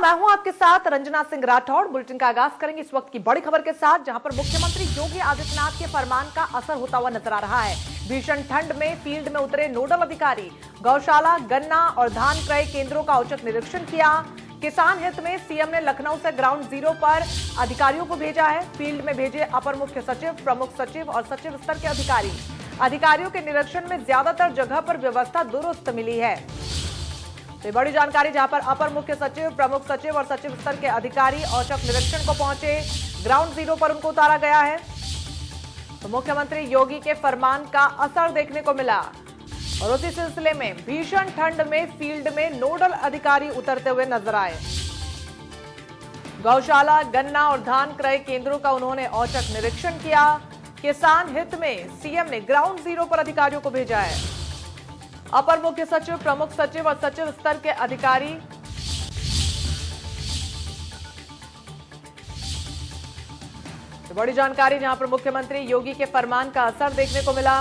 मैं हूं आपके साथ रंजना सिंह राठौड़। बुलेटिन का आगाज करेंगे इस वक्त की बड़ी खबर के साथ, जहां पर मुख्यमंत्री योगी आदित्यनाथ के फरमान का असर होता हुआ नजर आ रहा है। भीषण ठंड में फील्ड में उतरे नोडल अधिकारी गौशाला, गन्ना और धान क्रय केंद्रों का औचक निरीक्षण किया। किसान हित में सीएम ने लखनऊ से ग्राउंड जीरो पर अधिकारियों को भेजा है। फील्ड में भेजे अपर मुख्य सचिव, प्रमुख सचिव और सचिव स्तर के अधिकारी। अधिकारियों के निरीक्षण में ज्यादातर जगह पर व्यवस्था दुरुस्त मिली है। तो बड़ी जानकारी, जहां पर अपर मुख्य सचिव, प्रमुख सचिव और सचिव स्तर के अधिकारी औचक निरीक्षण को पहुंचे। ग्राउंड जीरो पर उनको उतारा गया है। तो मुख्यमंत्री योगी के फरमान का असर देखने को मिला और उसी सिलसिले में भीषण ठंड में फील्ड में नोडल अधिकारी उतरते हुए नजर आए। गौशाला, गन्ना और धान क्रय केंद्रों का उन्होंने औचक निरीक्षण किया। किसान हित में सीएम ने ग्राउंड जीरो पर अधिकारियों को भेजा है। अपर मुख्य सचिव, प्रमुख सचिव और सचिव स्तर के अधिकारी तो बड़ी जानकारी, जहां पर मुख्यमंत्री योगी के फरमान का असर देखने को मिला।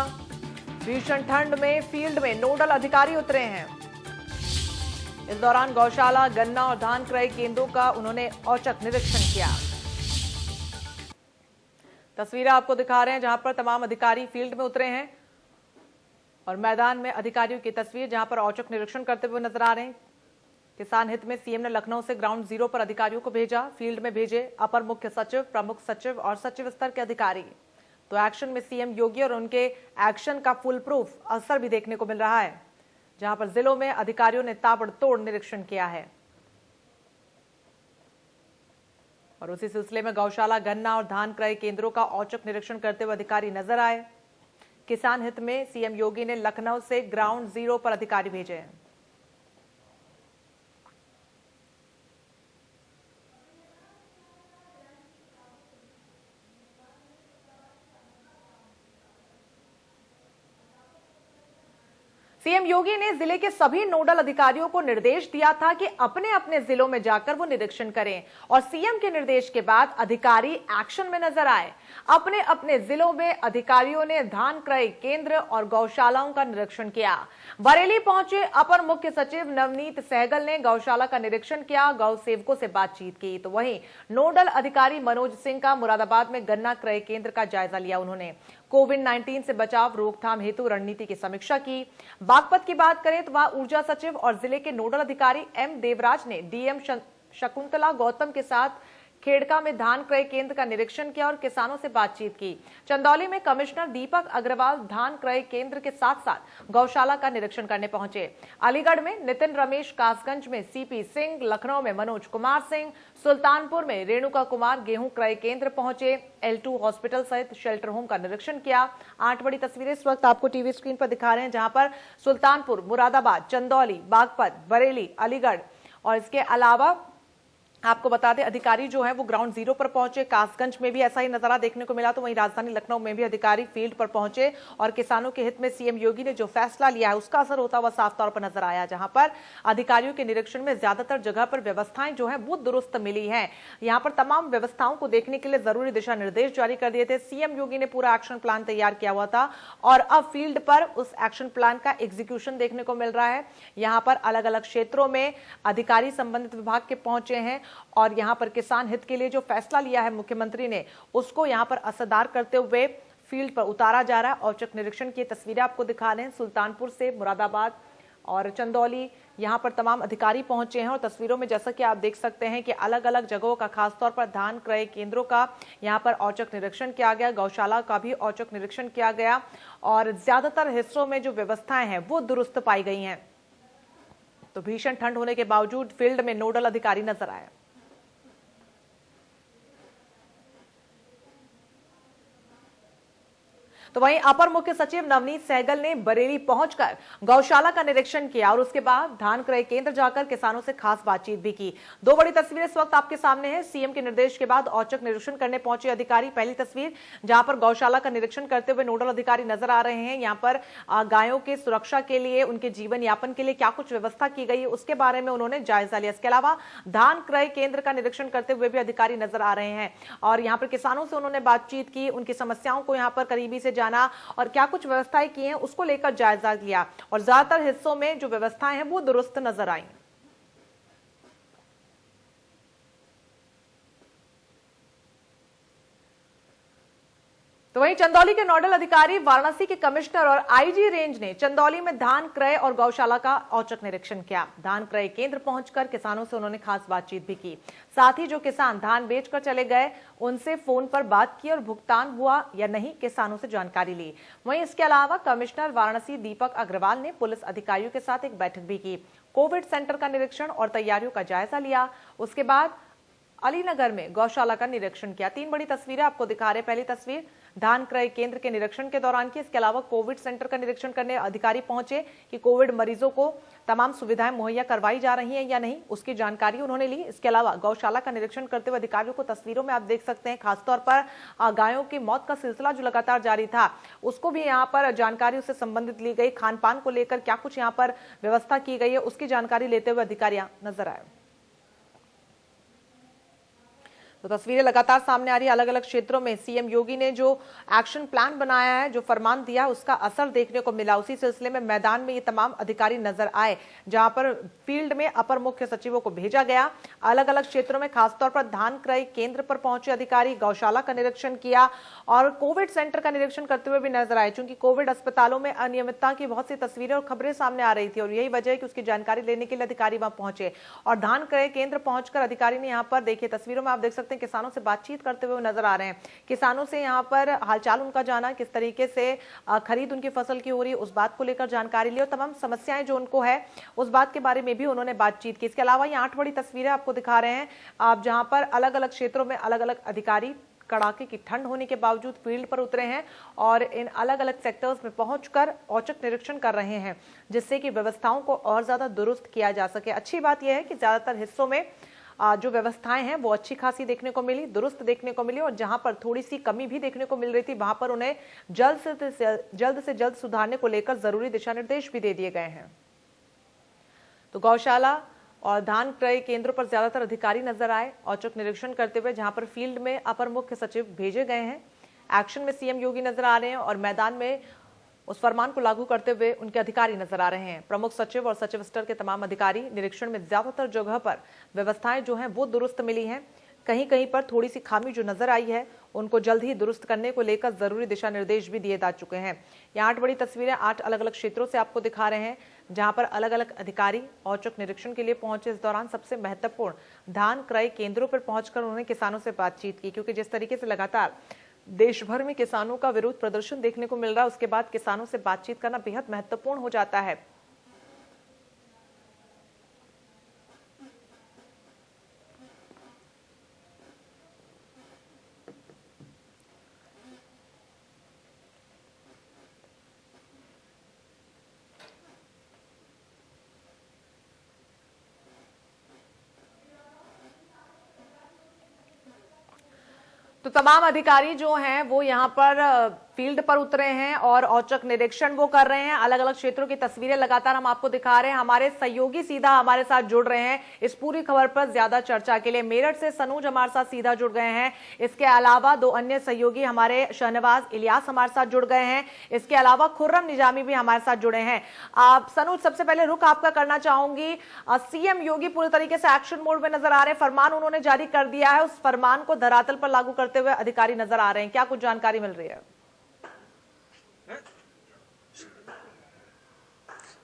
भीषण ठंड में फील्ड में नोडल अधिकारी उतरे हैं। इस दौरान गौशाला, गन्ना और धान क्रय केंद्रों का उन्होंने औचक निरीक्षण किया। तस्वीरें आपको दिखा रहे हैं, जहां पर तमाम अधिकारी फील्ड में उतरे हैं और मैदान में अधिकारियों की तस्वीर, जहां पर औचक निरीक्षण करते हुए नजर आ रहे हैं। किसान हित में सीएम ने लखनऊ से ग्राउंड जीरो पर अधिकारियों को भेजा। फील्ड में भेजे अपर मुख्य सचिव, प्रमुख सचिव और सचिव स्तर के अधिकारी। तो एक्शन में सीएम योगी और उनके एक्शन का फुल प्रूफ असर भी देखने को मिल रहा है, जहां पर जिलों में अधिकारियों ने ताबड़तोड़ निरीक्षण किया है। और उसी सिलसिले में गौशाला, गन्ना और धान क्रय केंद्रों का औचक निरीक्षण करते हुए अधिकारी नजर आए। किसान हित में सीएम योगी ने लखनऊ से ग्राउंड जीरो पर अधिकारी भेजे हैं। सीएम योगी ने जिले के सभी नोडल अधिकारियों को निर्देश दिया था कि अपने अपने जिलों में जाकर वो निरीक्षण करें और सीएम के निर्देश के बाद अधिकारी एक्शन में नजर आए। अपने अपने जिलों में अधिकारियों ने धान क्रय केंद्र और गौशालाओं का निरीक्षण किया। बरेली पहुंचे अपर मुख्य सचिव नवनीत सहगल ने गौशाला का निरीक्षण किया, गौ सेवकों से बातचीत की। तो वहीं नोडल अधिकारी मनोज सिंह का मुरादाबाद में गन्ना क्रय केंद्र का जायजा लिया। उन्होंने कोविड-19 से बचाव रोकथाम हेतु रणनीति की समीक्षा की। बागपत की बात करें तो वहां ऊर्जा सचिव और जिले के नोडल अधिकारी एम देवराज ने डीएम शकुंतला गौतम के साथ खेड़का में धान क्रय केंद्र का निरीक्षण किया और किसानों से बातचीत की। चंदौली में कमिश्नर दीपक अग्रवाल धान क्रय केंद्र के साथ साथ गौशाला का निरीक्षण करने पहुंचे। अलीगढ़ में नितिन रमेश, कासगंज में सीपी सिंह, लखनऊ में मनोज कुमार सिंह, सुल्तानपुर में रेणुका कुमार गेहूं क्रय केंद्र पहुंचे। L2 हॉस्पिटल सहित शेल्टर होम का निरीक्षण किया। 8 बड़ी तस्वीरें इस वक्त आपको टीवी स्क्रीन पर दिखा रहे हैं, जहां पर सुल्तानपुर, मुरादाबाद, चंदौली, बागपत, बरेली, अलीगढ़ और इसके अलावा आपको बता दें अधिकारी जो है वो ग्राउंड जीरो पर पहुंचे। कासगंज में भी ऐसा ही नजारा देखने को मिला। तो वहीं राजधानी लखनऊ में भी अधिकारी फील्ड पर पहुंचे और किसानों के हित में सीएम योगी ने जो फैसला लिया है उसका असर होता हुआ साफ तौर पर नजर आया, जहां पर अधिकारियों के निरीक्षण में ज्यादातर जगह पर व्यवस्थाएं जो है वो दुरुस्त मिली है। यहां पर तमाम व्यवस्थाओं को देखने के लिए जरूरी दिशा निर्देश जारी कर दिए थे। सीएम योगी ने पूरा एक्शन प्लान तैयार किया हुआ था और अब फील्ड पर उस एक्शन प्लान का एग्जीक्यूशन देखने को मिल रहा है। यहां पर अलग अलग क्षेत्रों में अधिकारी संबंधित विभाग के पहुंचे हैं और यहां पर किसान हित के लिए जो फैसला लिया है मुख्यमंत्री ने, उसको यहां पर असरदार करते हुए फील्ड पर उतारा जा रहा है। औचक निरीक्षण की तस्वीरें आपको दिखा रहे हैं। सुल्तानपुर से मुरादाबाद और चंदौली, यहां पर तमाम अधिकारी पहुंचे हैं और तस्वीरों में जैसा कि आप देख सकते हैं कि अलग अलग जगहों का, खासतौर पर धान क्रय केंद्रों का यहां पर औचक निरीक्षण किया गया। गौशाला का भी औचक निरीक्षण किया गया और ज्यादातर हिस्सों में जो व्यवस्थाएं हैं वो दुरुस्त पाई गई हैं। तो भीषण ठंड होने के बावजूद फील्ड में नोडल अधिकारी नजर आए। तो वहीं अपर मुख्य सचिव नवनीत सहगल ने बरेली पहुंचकर गौशाला का निरीक्षण किया और उसके बाद धान क्रय केंद्र जाकर किसानों से खास बातचीत भी की। 2 बड़ी तस्वीरें इस वक्त आपके सामने हैं। सीएम के निर्देश के बाद औचक निरीक्षण करने पहुंचे अधिकारी। पहली तस्वीर, जहां पर गौशाला का निरीक्षण करते हुए नोडल अधिकारी नजर आ रहे हैं। यहां पर गायों की सुरक्षा के लिए, उनके जीवन यापन के लिए क्या कुछ व्यवस्था की गई है उसके बारे में उन्होंने जायजा लिया। इसके अलावा धान क्रय केंद्र का निरीक्षण करते हुए भी अधिकारी नजर आ रहे हैं और यहां पर किसानों से उन्होंने बातचीत की, उनकी समस्याओं को यहां पर करीबी से जाना और क्या कुछ व्यवस्थाएं की हैं उसको लेकर जायजा लिया और ज्यादातर हिस्सों में जो व्यवस्थाएं हैं वो दुरुस्त नजर आई। तो वहीं चंदौली के नोडल अधिकारी, वाराणसी के कमिश्नर और आईजी रेंज ने चंदौली में धान क्रय और गौशाला का औचक निरीक्षण किया। धान क्रय केंद्र पहुंचकर किसानों से उन्होंने खास बातचीत भी की। साथ ही जो किसान धान बेचकर चले गए उनसे फोन पर बात की और भुगतान हुआ या नहीं किसानों से जानकारी ली। वहीं इसके अलावा कमिश्नर वाराणसी दीपक अग्रवाल ने पुलिस अधिकारियों के साथ एक बैठक भी की। कोविड सेंटर का निरीक्षण और तैयारियों का जायजा लिया। उसके बाद अलीनगर में गौशाला का निरीक्षण किया। 3 बड़ी तस्वीरें आपको दिखा रहे हैं। पहली तस्वीर धान क्रय केंद्र के निरीक्षण के दौरान की। इसके अलावा कोविड सेंटर का निरीक्षण करने अधिकारी पहुंचे कि कोविड मरीजों को तमाम सुविधाएं मुहैया करवाई जा रही हैं या नहीं, उसकी जानकारी उन्होंने ली। इसके अलावा गौशाला का निरीक्षण करते हुए अधिकारियों को तस्वीरों में आप देख सकते हैं, खासतौर पर गायों की मौत का सिलसिला जो लगातार जारी था उसको भी यहाँ पर जानकारी उससे संबंधित ली गई। खान पान को लेकर क्या कुछ यहाँ पर व्यवस्था की गई है उसकी जानकारी लेते हुए अधिकारी नजर आए। तो तस्वीरें लगातार सामने आ रही है। अलग अलग क्षेत्रों में सीएम योगी ने जो एक्शन प्लान बनाया है, जो फरमान दिया, उसका असर देखने को मिला। उसी सिलसिले में मैदान में ये तमाम अधिकारी नजर आए, जहां पर फील्ड में अपर मुख्य सचिवों को भेजा गया। अलग अलग क्षेत्रों में खासतौर पर धान क्रय केंद्र पर पहुंचे अधिकारी गौशाला का निरीक्षण किया और कोविड सेंटर का निरीक्षण करते हुए भी नजर आए। चूंकि कोविड अस्पतालों में अनियमितता की बहुत सी तस्वीरें और खबरें सामने आ रही थी और यही वजह है कि उसकी जानकारी लेने के लिए अधिकारी वहां पहुंचे और धान क्रय केंद्र पहुंचकर अधिकारी ने यहाँ पर देखिए तस्वीरों में आप देख सकते हैं किसानों से बातचीत करते हुए नजर आ रहे हैं। किसानों से यहाँ पर हालचाल उनका जाना, किस तरीके से खरीद उनकी फसल की हो रही है उस बात को लेकर जानकारी ली और तमाम समस्याएं जो उनको है उस बात के बारे में भी उन्होंने बातचीत की। इसके अलावा ये 8 बड़ी तस्वीरें आपको दिखा रहे हैं आप, जहां पर अलग अलग क्षेत्रों में अलग अलग अधिकारी कड़ाके की ठंड होने के बावजूद फील्ड पर उतरे हैं और इन अलग अलग सेक्टर्स में पहुंचकर औचक निरीक्षण कर रहे हैं, जिससे कि व्यवस्थाओं को और ज्यादा दुरुस्त किया जा सके। अच्छी बात यह है कि ज्यादातर हिस्सों में जो व्यवस्थाएं हैं वो अच्छी खासी देखने को मिली, दुरुस्त देखने को मिली और जहां पर थोड़ी सी कमी भी देखने को मिल रही थी वहां पर उन्हें जल्द से जल्द सुधारने को लेकर जरूरी दिशा निर्देश भी दे दिए गए हैं। तो गौशाला और धान क्रय केंद्रों पर ज्यादातर अधिकारी नजर आए औचक निरीक्षण करते हुए, जहां पर फील्ड में अपर मुख्य सचिव भेजे गए हैं। एक्शन में सीएम योगी नजर आ रहे हैं और मैदान में उस फरमान को लागू करते हुए उनके अधिकारी नजर आ रहे हैं। प्रमुख सचिव और सचिव स्तर के तमाम अधिकारी निरीक्षण में ज्यादातर जगह पर व्यवस्थाएं जो हैं वो दुरुस्त मिली हैं। कहीं कहीं पर थोड़ी सी खामी जो नजर आई है उनको जल्द ही दुरुस्त करने को लेकर जरूरी दिशा निर्देश भी दिए जा चुके हैं। ये 8 बड़ी तस्वीरें 8 अलग अलग क्षेत्रों से आपको दिखा रहे हैं, जहां पर अलग अलग अधिकारी औचक निरीक्षण के लिए पहुंचे। इस दौरान सबसे महत्वपूर्ण धान क्रय केंद्रों पर पहुंचकर उन्होंने किसानों से बातचीत की, क्योंकि जिस तरीके से लगातार देश भर में किसानों का विरोध प्रदर्शन देखने को मिल रहा है, उसके बाद किसानों से बातचीत करना बेहद महत्वपूर्ण हो जाता है। तो तमाम अधिकारी जो हैं वो यहाँ पर फील्ड पर उतरे हैं और औचक निरीक्षण वो कर रहे हैं। अलग अलग क्षेत्रों की तस्वीरें लगातार हम आपको दिखा रहे हैं। हमारे सहयोगी सीधा हमारे साथ जुड़ रहे हैं इस पूरी खबर पर ज्यादा चर्चा के लिए। मेरठ से सनूज हमारे साथ सीधा जुड़ गए हैं। इसके अलावा 2 अन्य सहयोगी हमारे शहनवाज इलियास हमारे साथ जुड़ गए हैं। इसके अलावा खुर्रम निजामी भी हमारे साथ जुड़े हैं। सनूज, सबसे पहले रुख आपका करना चाहूंगी। सीएम योगी पूरी तरीके से एक्शन मोड में नजर आ रहे हैं। फरमान उन्होंने जारी कर दिया है, उस फरमान को धरातल पर लागू करते हुए अधिकारी नजर आ रहे हैं। क्या कुछ जानकारी मिल रही है?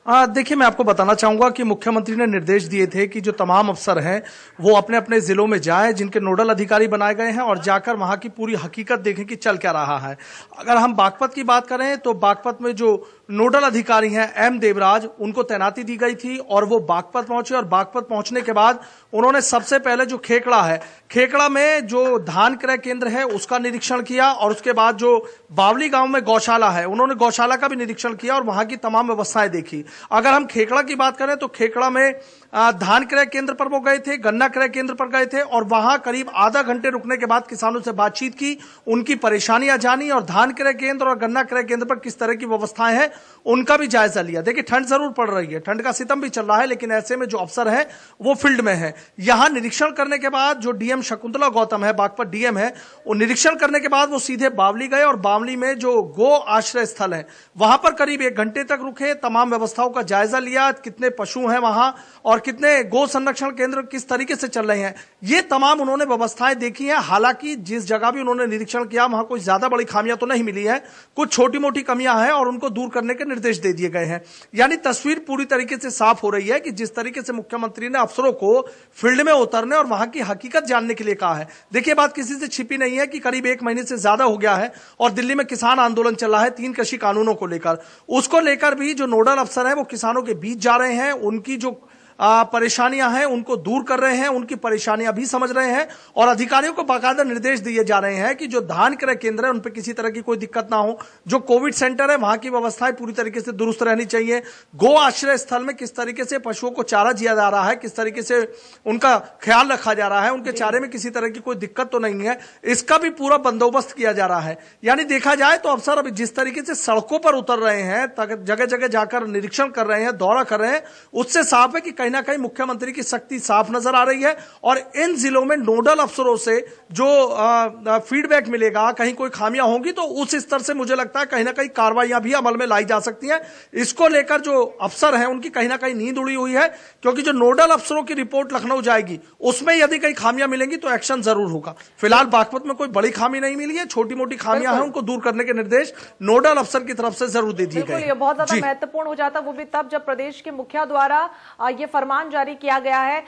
देखिए, मैं आपको बताना चाहूंगा कि मुख्यमंत्री ने निर्देश दिए थे कि जो तमाम अफसर हैं वो अपने अपने जिलों में जाएं, जिनके नोडल अधिकारी बनाए गए हैं, और जाकर वहां की पूरी हकीकत देखें कि चल क्या रहा है। अगर हम बागपत की बात करें तो बागपत में जो नोडल अधिकारी हैं एम देवराज, उनको तैनाती दी गई थी और वो बागपत पहुंचे और बागपत पहुंचने के बाद उन्होंने सबसे पहले जो खेकड़ा है, खेकड़ा में जो धान क्रय केंद्र है उसका निरीक्षण किया और उसके बाद जो बावली गांव में गौशाला है उन्होंने गौशाला का भी निरीक्षण किया और वहां की तमाम व्यवस्थाएं देखी। अगर हम खेकड़ा की बात करें तो खेकड़ा में धान क्रय केंद्र पर वो गए थे, गन्ना क्रय केंद्र पर गए थे और वहां करीब आधा घंटे रुकने के बाद किसानों से बातचीत की, उनकी परेशानियां जानी और धान क्रय केंद्र और गन्ना क्रय केंद्र पर किस तरह की व्यवस्थाएं हैं उनका भी जायजा लिया। देखिए, ठंड जरूर पड़ रही है, ठंड का सितम भी चल रहा है, लेकिन ऐसे में जो अफसर है वो फील्ड में है। यहां निरीक्षण करने के बाद जो डीएम शकुंतला गौतम है, बागपत डीएम है, वो निरीक्षण करने के बाद वो सीधे बावली गए और बावली में जो गो आश्रय स्थल है वहां पर करीब 1 घंटे तक रुके, तमाम व्यवस्थाओं का जायजा लिया, कितने पशु हैं वहां और कितने गो संरक्षण केंद्र किस तरीके से चल रहे हैं, ये तमाम उन्होंने व्यवस्थाएं देखी हैं। हालांकि जिस जगह भी उन्होंने निरीक्षण किया वहां कोई ज्यादा बड़ी खामियां तो नहीं मिली है, कुछ छोटी मोटी कमियां हैं और उनको दूर करने के निर्देश दे दिए गए हैं। यानी तस्वीर पूरी तरीके से साफ हो रही है कि जिस तरीके से मुख्यमंत्री ने अफसरों को फील्ड में उतरने और वहां की हकीकत जानने के लिए कहा है। देखिए, बात किसी से छिपी नहीं है कि करीब 1 महीने से ज्यादा हो गया है और दिल्ली में किसान आंदोलन चल रहा है 3 कृषि कानूनों को लेकर। उसको लेकर भी जो नोडल अफसर है वो किसानों के बीच जा रहे हैं, उनकी जो परेशानियां हैं उनको दूर कर रहे हैं, उनकी परेशानियां भी समझ रहे हैं और अधिकारियों को बाकायदा निर्देश दिए जा रहे हैं कि जो धान क्रय केंद्र है उन पर किसी तरह की कोई दिक्कत ना हो। जो कोविड सेंटर है वहां की व्यवस्थाएं पूरी तरीके से दुरुस्त रहनी चाहिए। गो आश्रय स्थल में किस तरीके से पशुओं को चारा दिया जा रहा है, किस तरीके से उनका ख्याल रखा जा रहा है, उनके चारे में किसी तरह की कोई दिक्कत तो नहीं है, इसका भी पूरा बंदोबस्त किया जा रहा है। यानी देखा जाए तो अफसर अभी जिस तरीके से सड़कों पर उतर रहे हैं, जगह जगह जाकर निरीक्षण कर रहे हैं, दौरा कर रहे हैं, उससे साफ है कि कहीं ना कहीं मुख्यमंत्री की शक्ति साफ नजर आ रही है। और इन जिलों में नोडल अफसरों से जो फीडबैक मिलेगा, कहीं कोई खामियां होंगी तो उस स्तर से मुझे लगता है कहीं ना कहीं कार्रवाइयां भी अमल में लाई जा सकती हैं। इसको लेकर जो अफसर हैं उनकी कहीं ना कहीं नींद उड़ी हुई है, क्योंकि जो नोडल अफसरों की रिपोर्ट लखनऊ जाएगी उसमें यदि कहीं खामियां मिलेंगी तो एक्शन जरूर होगा। फिलहाल बागपत में कोई बड़ी खामी नहीं मिली है, छोटी मोटी खामियां हैं, उनको दूर करने के निर्देश नोडल अफसर की तरफ से जरूर दे दिए गए। ये बहुत ज्यादा महत्वपूर्ण हो जाता, वो भी तब जब प्रदेश के मुखिया द्वारा ये फरमान जारी किया गया है।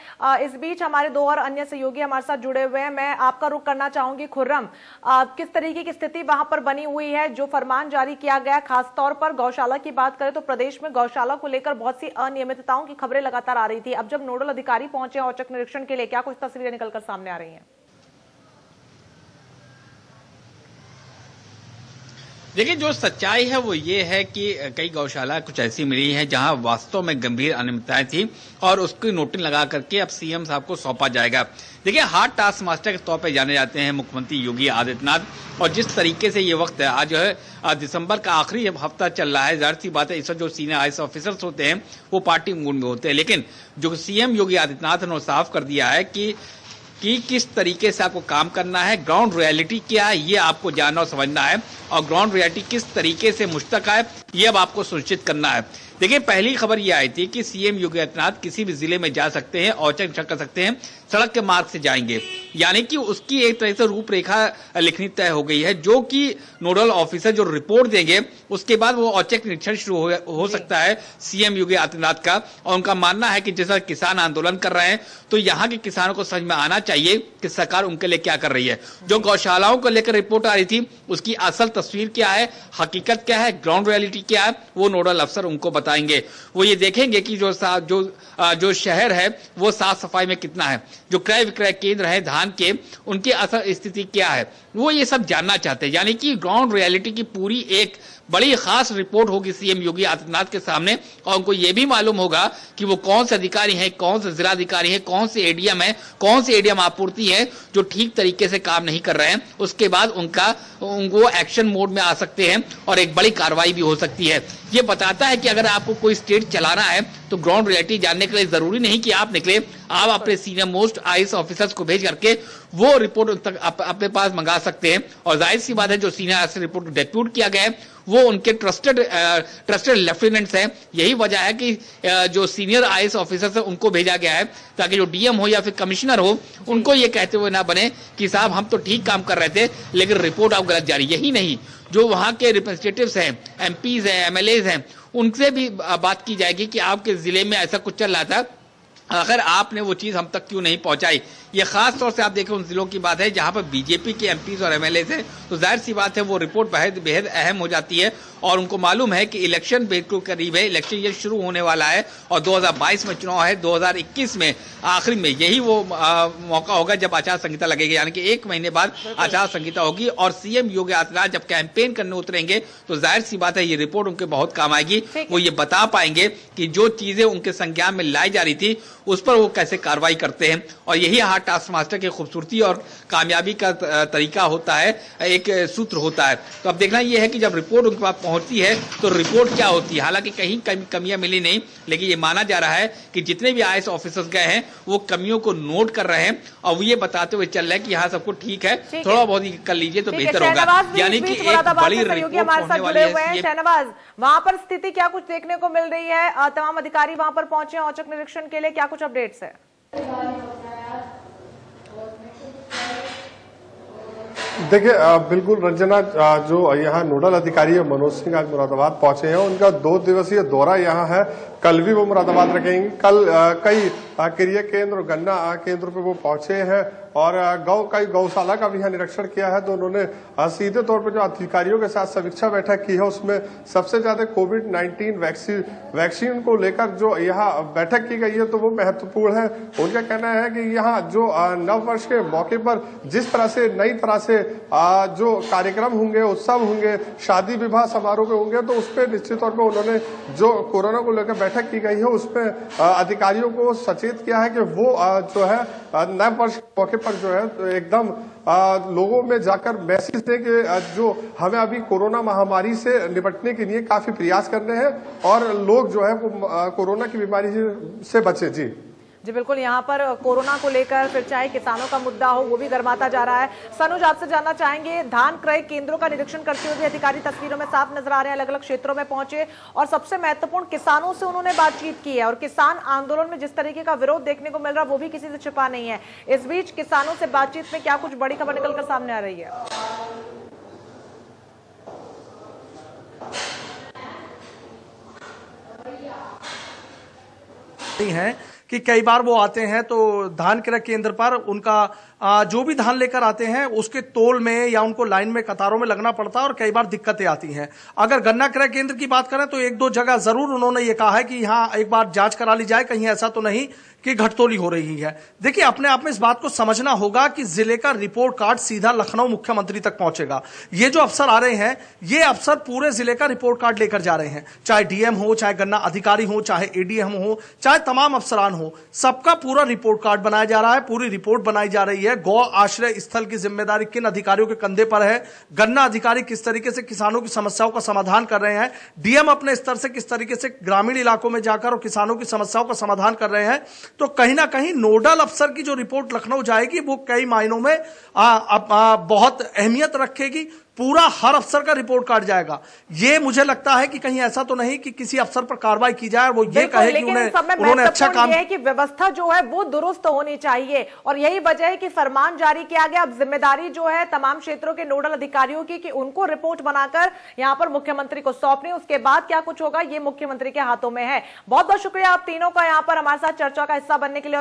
इस बीच हमारे 2 और अन्य सहयोगी हमारे साथ जुड़े हुए हैं। मैं आपका रुख करना चाहूंगी खुर्रम, किस तरीके की स्थिति वहां पर बनी हुई है जो फरमान जारी किया गया, खासतौर पर गौशाला की बात करें तो प्रदेश में गौशाला को लेकर बहुत सी अनियमितताओं की खबरें लगातार आ रही थी। अब जब नोडल अधिकारी पहुंचे औचक निरीक्षण के लिए, क्या कुछ तस्वीरें निकलकर सामने आ रही हैं? देखिए, जो सच्चाई है वो ये है कि कई गौशाला कुछ ऐसी मिली हैं जहां वास्तव में गंभीर अनियमितताएं थी और उसकी नोटिस लगा करके अब सीएम साहब को सौंपा जाएगा। देखिए, हार्ड टास्क मास्टर के तौर पे जाने जाते हैं मुख्यमंत्री योगी आदित्यनाथ, और जिस तरीके से ये वक्त है, आज जो है दिसंबर का आखिरी हफ्ता चल रहा है, जाहिर सी बात है इस वक्त जो सीनियर आईएएस ऑफिसर्स होते हैं वो पार्टी मूड में होते हैं। लेकिन जो सीएम योगी आदित्यनाथ ने साफ कर दिया है कि किस तरीके से आपको काम करना है, ग्राउंड रियलिटी क्या है ये आपको जानना और समझना है, और ग्राउंड रियलिटी किस तरीके से मुश्तक है ये अब आपको सुनिश्चित करना है। देखिए, पहली खबर ये आई थी कि सीएम योगी आदित्यनाथ किसी भी जिले में जा सकते हैं, औचक निरीक्षण कर सकते हैं, सड़क के मार्ग से जाएंगे, यानी कि उसकी एक तरह से रूपरेखा लिखनी तय हो गई है, जो कि नोडल ऑफिसर जो रिपोर्ट देंगे उसके बाद वो औचक निरीक्षण शुरू हो सकता है सीएम योगी आदित्यनाथ का। और उनका मानना है कि जैसा किसान आंदोलन कर रहे हैं तो यहाँ के किसानों को समझ में आना चाहिए कि सरकार उनके लिए क्या कर रही है। जो गौशालाओं को लेकर रिपोर्ट आ रही थी उसकी असल तस्वीर क्या है, हकीकत क्या है, ग्राउंड रियलिटी क्या है, वो नोडल अफसर उनको बताएंगे। वो ये देखेंगे कि जो शहर है वो साफ सफाई में कितना है, जो क्रय विक्रय केंद्र है धान के उनकी असल स्थिति क्या है, वो ये सब जानना चाहते हैं। यानी कि ग्राउंड रियलिटी की पूरी एक बड़ी खास रिपोर्ट होगी सीएम योगी आदित्यनाथ के सामने, और उनको यह भी मालूम होगा कि वो कौन से अधिकारी हैं, कौन से जिलाधिकारी हैं, कौन से एडीएम है, कौन से एडीएम आपूर्ति है जो ठीक तरीके से काम नहीं कर रहे हैं। उसके बाद उनको एक्शन मोड में आ सकते हैं और एक बड़ी कार्रवाई भी हो सकती है। ये बताता है कि अगर आपको कोई स्टेट चलाना है तो ग्राउंड रियलिटी जानने के लिए जरूरी नहीं कि आप निकले, आप अपने सीनियर मोस्ट आईएएस ऑफिसर्स को भेज करके वो रिपोर्ट तक अपने पास मंगा सकते हैं। और जाहिर सी बात है जो सीनियर आईएएस रिपोर्ट डेप्यूट किया गया है वो उनके ट्रस्टेड लेफ्टिनेंट्स हैं। यही वजह है कि जो सीनियर आईएएस ऑफिसर्स हैं उनको भेजा गया है ताकि जो डीएम हो या फिर कमिश्नर हो उनको ये कहते हुए ना बने कि साहब हम तो ठीक काम कर रहे थे लेकिन रिपोर्ट आप गलत जारी। यही नहीं, जो वहां के रिप्रेजेंटेटिव्स हैं, एमपीज हैं, एमएलएज हैं, उनसे भी बात की जाएगी कि आपके जिले में ऐसा कुछ चल रहा था, अगर आपने वो चीज हम तक क्यों नहीं पहुंचाई। ये खास तौर से आप देखें उन जिलों की बात है जहां पर बीजेपी के एमपीज और एमएलए है, तो जाहिर सी बात है वो रिपोर्ट बेहद अहम हो जाती है। और उनको मालूम है कि इलेक्शन बिल्कुल करीब है, इलेक्शन ये शुरू होने वाला है और 2022 में चुनाव है, 2021 में आखिर में यही वो मौका होगा जब आचार संहिता लगेगी, यानी कि 1 महीने बाद आचार संहिता होगी। और सीएम योगी आदित्यनाथ जब कैंपेन करने उतरेंगे तो जाहिर सी बात है ये रिपोर्ट उनके बहुत काम आएगी। वो ये बता पाएंगे कि जो चीजें उनके संज्ञान में लाई जा रही थी उस पर वो कैसे कार्रवाई करते हैं। और यही हार्ड टास्क मास्टर की खूबसूरती और कामयाबी का तरीका होता है, एक सूत्र होता है। तो अब देखना यह है कि जब रिपोर्ट उनके पास पहुंचती है तो रिपोर्ट क्या होती है। हालांकि कहीं कमियां मिली नहीं, लेकिन ये माना जा रहा है कि जितने भी IAS ऑफिसर्स गए हैं वो कमियों को नोट कर रहे हैं और वो ये बताते हुए चल रहे हैं कि यहाँ सबको ठीक है, थोड़ा बहुत ही कर लीजिए तो बेहतर होगा। यानी कि एक बड़ी रिपोर्ट होने वाली है। शहनवाज, वहां पर स्थिति क्या कुछ देखने को मिल रही है? तमाम अधिकारी वहां पर पहुंचे हैं औचक निरीक्षण के लिए, क्या कुछ अपडेट्स है? देखिए बिल्कुल रंजना, जो यहाँ नोडल अधिकारी है मनोज सिंह आज मुरादाबाद पहुंचे हैं। उनका 2 दिवसीय दौरा यहाँ है, कल भी वो मुरादाबाद रखेंगे। कल कई क्रिया केंद्र और गन्ना केंद्र पे वो पहुंचे हैं और कई गौशाला का भी यहाँ निरीक्षण किया है। तो उन्होंने सीधे तौर पर जो अधिकारियों के साथ समीक्षा बैठक की है उसमें सबसे ज्यादा कोविड-19 वैक्सीन को लेकर जो यहाँ बैठक की गई है तो वो महत्वपूर्ण है। उनका कहना है कि यहाँ जो नव वर्ष के मौके पर जिस तरह से नई तरह से जो कार्यक्रम होंगे, उत्सव होंगे, शादी विवाह समारोह में होंगे, तो उस पर निश्चित तौर पर उन्होंने जो कोरोना को लेकर बैठक की गई है उसमें अधिकारियों को सचेत किया है कि वो जो है नव वर्ष के मौके पर जो है तो एकदम लोगों में जाकर मैसेज दें कि जो हमें अभी कोरोना महामारी से निपटने के लिए काफी प्रयास करने हैं और लोग जो है वो कोरोना की बीमारी से बचे। जी बिल्कुल, यहाँ पर कोरोना को लेकर फिर चाहे किसानों का मुद्दा हो वो भी गर्माता जा रहा है। सनुज, आपसे जानना चाहेंगे, धान क्रय केंद्रों का निरीक्षण करते हुए भी अधिकारी तस्वीरों में साफ नजर आ रहे हैं, अलग अलग क्षेत्रों में पहुंचे और सबसे महत्वपूर्ण किसानों से उन्होंने बातचीत की है और किसान आंदोलन में जिस तरीके का विरोध देखने को मिल रहा है वो भी किसी से छिपा नहीं है। इस बीच किसानों से बातचीत में क्या कुछ बड़ी खबर निकलकर सामने आ रही है? है कि कई बार वो आते हैं तो धान क्रय केंद्र पर उनका जो भी धान लेकर आते हैं उसके तोल में या उनको लाइन में कतारों में लगना पड़ता है और कई बार दिक्कतें आती हैं। अगर गन्ना क्रय केंद्र की बात करें तो 1-2 जगह जरूर उन्होंने ये कहा है कि यहाँ एक बार जांच करा ली जाए, कहीं ऐसा तो नहीं कि घटतोली हो रही है। देखिए, अपने आप में इस बात को समझना होगा कि जिले का रिपोर्ट कार्ड सीधा लखनऊ मुख्यमंत्री तक पहुंचेगा। ये जो अफसर आ रहे हैं ये अफसर पूरे जिले का रिपोर्ट कार्ड लेकर जा रहे हैं, चाहे डीएम हो, चाहे गन्ना अधिकारी हो, चाहे एडीएम हो, चाहे तमाम अफसरान हो, सबका पूरा रिपोर्ट कार्ड बनाया जा रहा है, पूरी रिपोर्ट बनाई जा रही है। गौ आश्रय स्थल की जिम्मेदारी किन अधिकारियों के कंधे पर है, गन्ना अधिकारी किस तरीके से किसानों की समस्याओं का समाधान कर रहे हैं, डीएम अपने स्तर से किस तरीके से ग्रामीण इलाकों में जाकर और किसानों की समस्याओं का समाधान कर रहे हैं। तो कहीं ना कहीं नोडल अफसर की जो रिपोर्ट लखनऊ जाएगी वो कई मायनों में बहुत अहमियत रखेगी। पूरा हर अफसर का रिपोर्ट कार्ड जाएगा। ये मुझे लगता है कि कहीं ऐसा तो नहीं कि किसी अफसर पर कार्रवाई की जाए और वो ये कहे कि उन्होंने अच्छा काम है कि व्यवस्था जो है वो दुरुस्त होनी चाहिए और यही वजह है कि फरमान जारी किया गया। अब जिम्मेदारी जो है तमाम क्षेत्रों के नोडल अधिकारियों की कि उनको रिपोर्ट बनाकर यहां पर मुख्यमंत्री को सौंपनी, उसके बाद क्या कुछ होगा ये मुख्यमंत्री के हाथों में है। बहुत बहुत शुक्रिया आप तीनों का यहां पर हमारे साथ चर्चा का हिस्सा बनने के लिए।